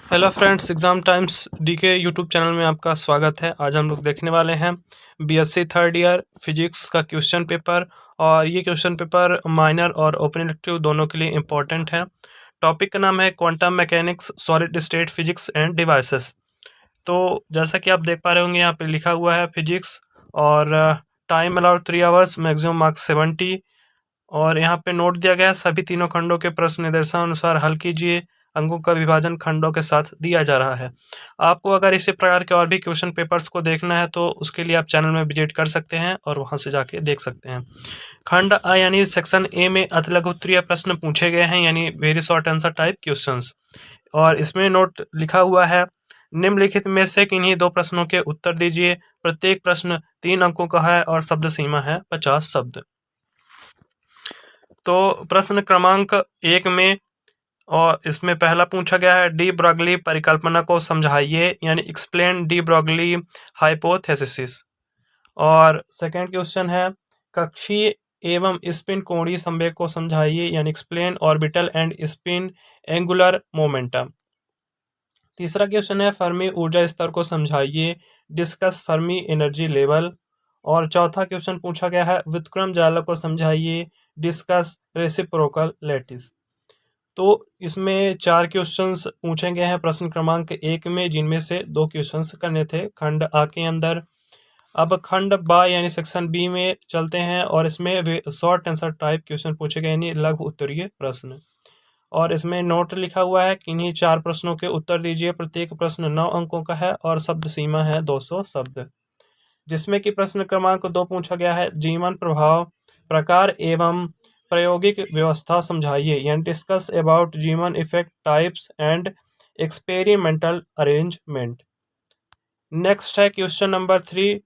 Hello friends, exam times DK YouTube channel में आपका स्वागत है। आज हम लोग देखने वाले हैं बीएससी थर्ड ईयर फिजिक्स का क्वेश्चन पेपर। और ये क्वेश्चन पेपर माइनर और ओपन इलेक्टिव दोनों के लिए इम्पोर्टेंट है। टॉपिक का नाम है quantum mechanics, solid state physics end devices. तो जैसा कि आप देख पा रहे होंगे, यहाँ पे लिखा हुआ है फिजिक्स और time allowed 3 hours, maximum marks 70। और यहाँ पे नोट दिया गया है, सभी तीनों खंडों के प्रश्न निर्देशानुसार हल कीजिए। अंकों का विभाजन खंडों के साथ दिया जा रहा है। आपको अगर इसी प्रकार के और भी क्वेश्चन पेपर्स को देखना है तो उसके लिए आप चैनल में विजिट कर सकते हैं और वहां से जाके देख सकते हैं। खंड आ यानी सेक्शन ए में अति लघु उत्तरीय प्रश्न पूछे गए हैं, यानी very short answer type questions. और इसमें नोट लिखा हुआ है, निम्नलिखित में से किन्हीं दो प्रश्नों के उत्तर दीजिए। प्रत्येक प्रश्न 3 अंकों का है और शब्द सीमा है 50 शब्द। तो प्रश्न क्रमांक 1 में और इसमें पहला पूछा गया है, डी ब्रॉगली परिकल्पना को समझाइए, यानी एक्सप्लेन डी ब्रॉगली हाइपोथेसिस। और सेकंड क्वेश्चन है, कक्षीय एवं स्पिन कोणीय संवेग को समझाइए, यानी explain orbital and spin angular momentum. तीसरा क्वेश्चन है, फर्मी ऊर्जा स्तर को समझाइए, डिस्कस फर्मी एनर्जी लेवल। और चौथा क्वेश्चन पूछा गया है, व्युत्क्रम जालक को समझाइए, डिस्कस रेसिप्रोकल लैटिस। तो इसमें 4 क्वेश्चंस पूछे गए हैं प्रश्न क्रमांक 1 में, जिनमें से 2 क्वेश्चंस करने थे खंड आ के अंदर। अब खंड बा यानी सेक्शन बी में चलते हैं और इसमें शॉर्ट आंसर टाइप क्वेश्चन पूछे गए, यानी लघु उत्तरीय प्रश्न। और इसमें नोट लिखा हुआ है कि इन्हीं 4 प्रश्नों के उत्तर दीजिए। प्रत्येक प्रश्न 9 अंकों का है और शब्द सीमा है 200 शब्द। जिसमें कि प्रश्न क्रमांक 2 पूछा गया है, जीवन प्रभाव प्रकार एवं प्रायोगिक व्यवस्था समझाइए, यानी डिस्कस अबाउट जीवन effect types and experimental arrangement. Next है क्वेश्चन नंबर 3,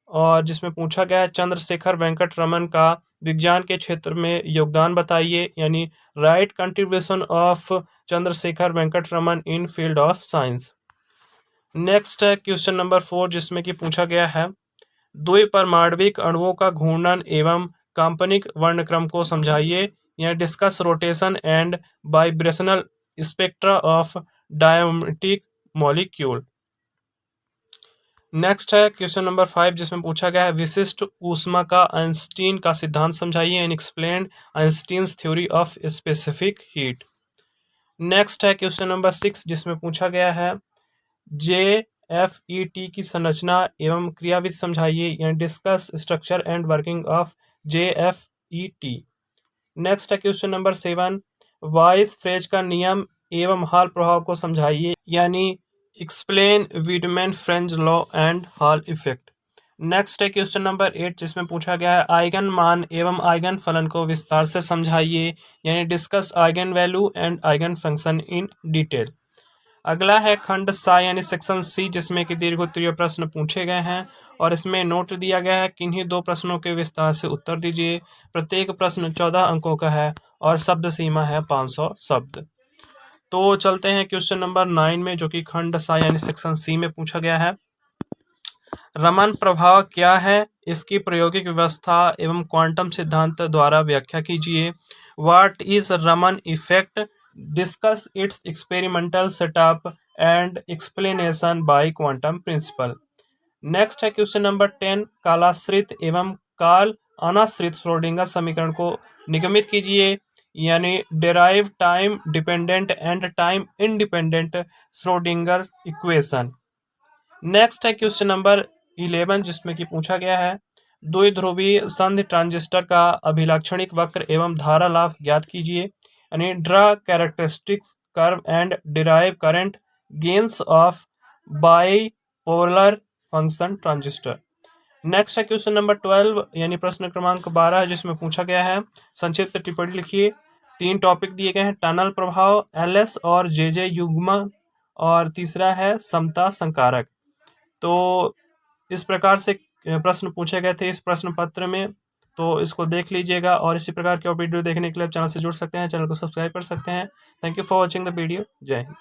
और जिसमें पूछा गया है, चंद्रशेखर वेंकट रमन का विज्ञान के क्षेत्र में योगदान बताइए, यानी write contribution of Chandrasekhara Venkata Raman in field of science. Next है क्वेश्चन नंबर 4, जिसमें कि पूछा गया है, द्विपरमाण्विक अणुओं का घूर्णन एवं काल्पनिक वर्णक्रम को समझाइए, या discuss rotation and vibrational spectra of डायमेटिक molecule. Next है क्वेश्चन नंबर 5, जिसमें पूछा गया है, विशिष्ट ऊष्मा का आइंस्टीन का सिद्धांत समझाइए, and explain Einstein's theory of specific heat. Next है क्वेश्चन नंबर 6, जिसमें पूछा गया है, JFET की संरचना एवं क्रियाविधि समझाइए, यानी discuss structure and working of JFET। Next है क्वेश्चन नंबर 7, वाइस फ्रेज का नियम एवं हॉल प्रभाव को समझाइए, यानी explain Wiedemann Franz law and Hall effect. Next है क्वेश्चन नंबर 8, जिसमें पूछा गया है, आइगन मान एवं आइगन फलन को विस्तार से समझाइए, यानी discuss eigen value and eigen function in detail. अगला है खंड सा यानी सेक्शन सी, जिसमें कि दीर्घ उत्तरीय प्रश्न पूछे गए हैं और इसमें नोट दिया गया है, किन्हीं 2 प्रश्नों के विस्तार से उत्तर दीजिए। प्रत्येक प्रश्न 14 अंकों का है और शब्द सीमा है 500 शब्द। तो चलते हैं क्वेश्चन नंबर 9 में, जो कि खंड सा यानी सेक्शन सी में पूछा गया है, रमन प्रभाव क्या है, इसकी प्रायोगिक व्यवस्था एवं क्वांटम सिद्धांत द्वारा व्याख्या कीजिए। What is Raman effect, discuss its experimental setup and explanation by quantum principle. Next है क्वेश्चन नंबर 10, कालाश्रित एवं काल अनाश्रित श्रोडिंगर समीकरण को निगमित कीजिए, यानी derive time dependent and time independent Schrodinger equation. Next है क्वेश्चन नंबर 11, जिसमें कि पूछा गया है, द्विध्रुवीय संधि ट्रांजिस्टर का अभिलाक्षणिक वक्र एवं धारा लाभ ज्ञात कीजिए, यानी draw characteristics curve and derive current gains of bipolar function transistor. Next है क्वेश्चन नंबर 12 यानी प्रश्न क्रमांक 12, जिसमें पूछा गया है, संक्षिप्त टिप्पणी लिखिए। 3 टॉपिक दिए गए हैं, टनल प्रभाव, LS और JJ युग्म, और तीसरा है समता संकारक। तो इस प्रकार से प्रश्न पूछे गए थे इस प्रश्न पत्र में, तो इसको देख लीजिएगा और इसी प्रकार के वीडियो देखने के लिए आप चैनल से जुड़ सकते हैं, चैनल को सब्सक्राइब कर सकते हैं। Thank you for watching the video. जय हिंद।